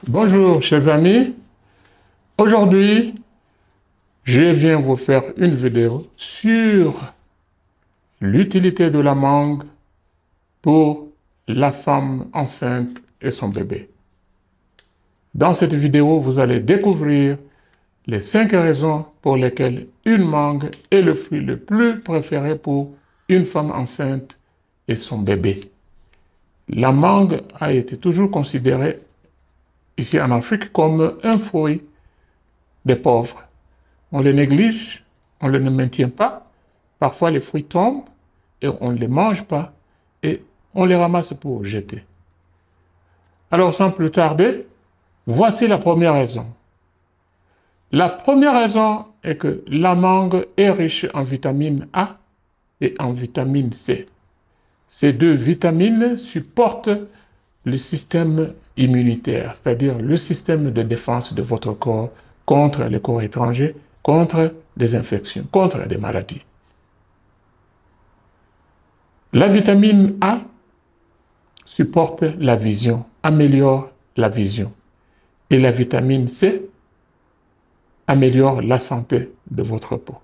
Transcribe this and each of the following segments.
Bonjour chers amis, aujourd'hui je viens vous faire une vidéo sur l'utilité de la mangue pour la femme enceinte et son bébé. Dans cette vidéo, vous allez découvrir les 5 raisons pour lesquelles une mangue est le fruit le plus préféré pour une femme enceinte et son bébé. La mangue a été toujours considérée ici en Afrique comme un fruit des pauvres. On les néglige, on ne les maintient pas. Parfois, les fruits tombent et on ne les mange pas et on les ramasse pour jeter. Alors, sans plus tarder, voici la première raison. La première raison est que la mangue est riche en vitamine A et en vitamine C. Ces deux vitamines supportent le système immunitaire, c'est-à-dire le système de défense de votre corps contre les corps étrangers, contre des infections, contre des maladies. La vitamine A supporte la vision, améliore la vision. Et la vitamine C améliore la santé de votre peau.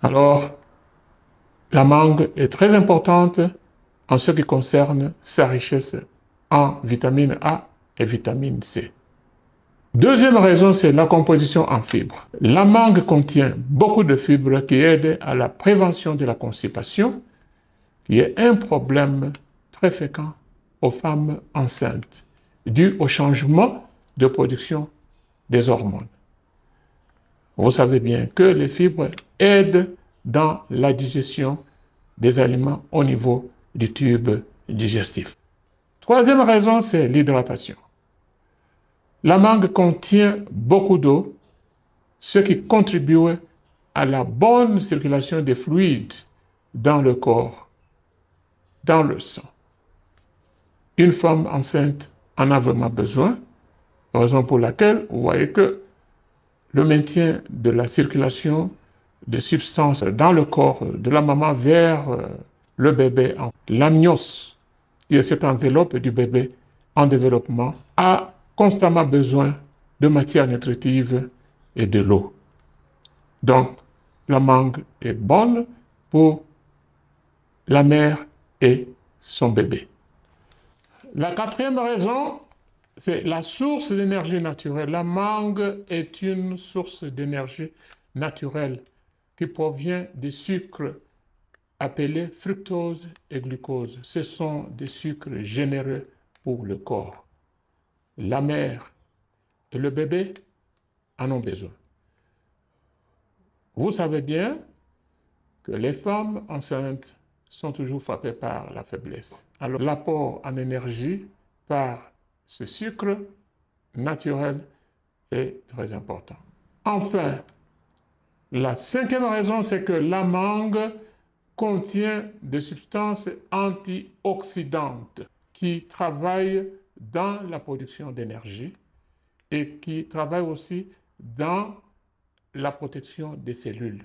Alors, la mangue est très importante en ce qui concerne sa richesse en vitamine A et vitamine C. Deuxième raison, c'est la composition en fibres. La mangue contient beaucoup de fibres qui aident à la prévention de la constipation, qui est un problème très fréquent aux femmes enceintes, dû au changement de production des hormones. Vous savez bien que les fibres aident dans la digestion des aliments au niveau du tube digestif. Troisième raison, c'est l'hydratation. La mangue contient beaucoup d'eau, ce qui contribue à la bonne circulation des fluides dans le corps, dans le sang. Une femme enceinte en a vraiment besoin, raison pour laquelle vous voyez que le maintien de la circulation des substances dans le corps de la maman vers le bébé, l'amnios, qui est cette enveloppe du bébé en développement, a constamment besoin de matière nutritive et de l'eau. Donc, la mangue est bonne pour la mère et son bébé. La quatrième raison, c'est la source d'énergie naturelle. La mangue est une source d'énergie naturelle qui provient des sucres appelés fructose et glucose. Ce sont des sucres généreux pour le corps. La mère et le bébé en ont besoin. Vous savez bien que les femmes enceintes sont toujours frappées par la faiblesse. Alors l'apport en énergie par ce sucre naturel est très important. Enfin, la cinquième raison, c'est que la mangue contient des substances antioxydantes qui travaillent dans la production d'énergie et qui travaillent aussi dans la protection des cellules.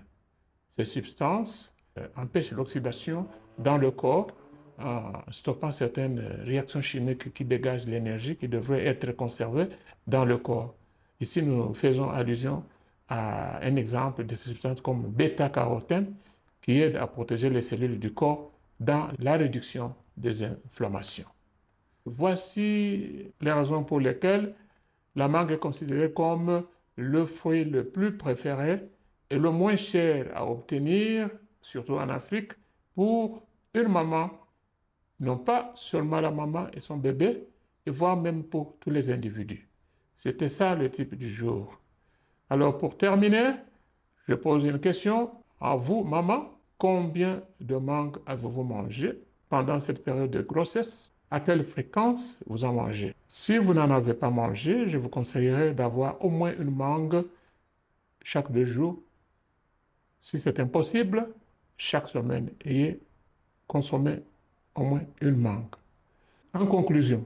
Ces substances empêchent l'oxydation dans le corps en stoppant certaines réactions chimiques qui dégagent l'énergie qui devrait être conservée dans le corps. Ici, nous faisons allusion à un exemple de ces substances comme bêta-carotène qui aide à protéger les cellules du corps dans la réduction des inflammations. Voici les raisons pour lesquelles la mangue est considérée comme le fruit le plus préféré et le moins cher à obtenir, surtout en Afrique, pour une maman, non pas seulement la maman et son bébé, et voire même pour tous les individus. C'était ça le type du jour. Alors pour terminer, je pose une question à vous, maman. Combien de mangues avez-vous mangé pendant cette période de grossesse? À quelle fréquence vous en mangez? Si vous n'en avez pas mangé, je vous conseillerais d'avoir au moins une mangue chaque 2 jours. Si c'est impossible, chaque semaine, ayez consommé au moins une mangue. En conclusion,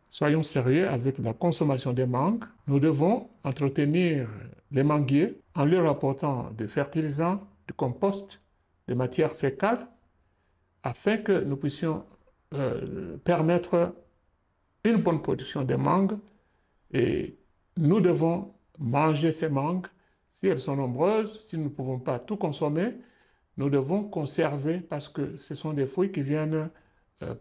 soyons sérieux avec la consommation des mangues. Nous devons entretenir les manguiers en leur apportant des fertilisants, du compost, des matières fécales, afin que nous puissions permettre une bonne production de mangues et nous devons manger ces mangues. Si elles sont nombreuses, si nous ne pouvons pas tout consommer, nous devons conserver parce que ce sont des fruits qui viennent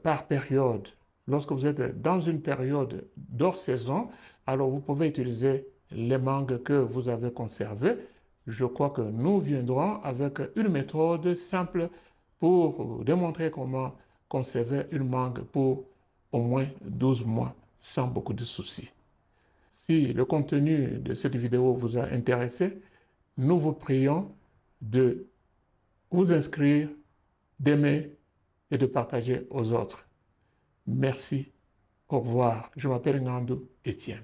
par période. Lorsque vous êtes dans une période d'hors saison, alors vous pouvez utiliser les mangues que vous avez conservées. Je crois que nous viendrons avec une méthode simple pour démontrer comment conserver une mangue pour au moins 12 mois sans beaucoup de soucis. Si le contenu de cette vidéo vous a intéressé, nous vous prions de vous inscrire, d'aimer et de partager aux autres. Merci. Au revoir. Je m'appelle Nandou Etienne.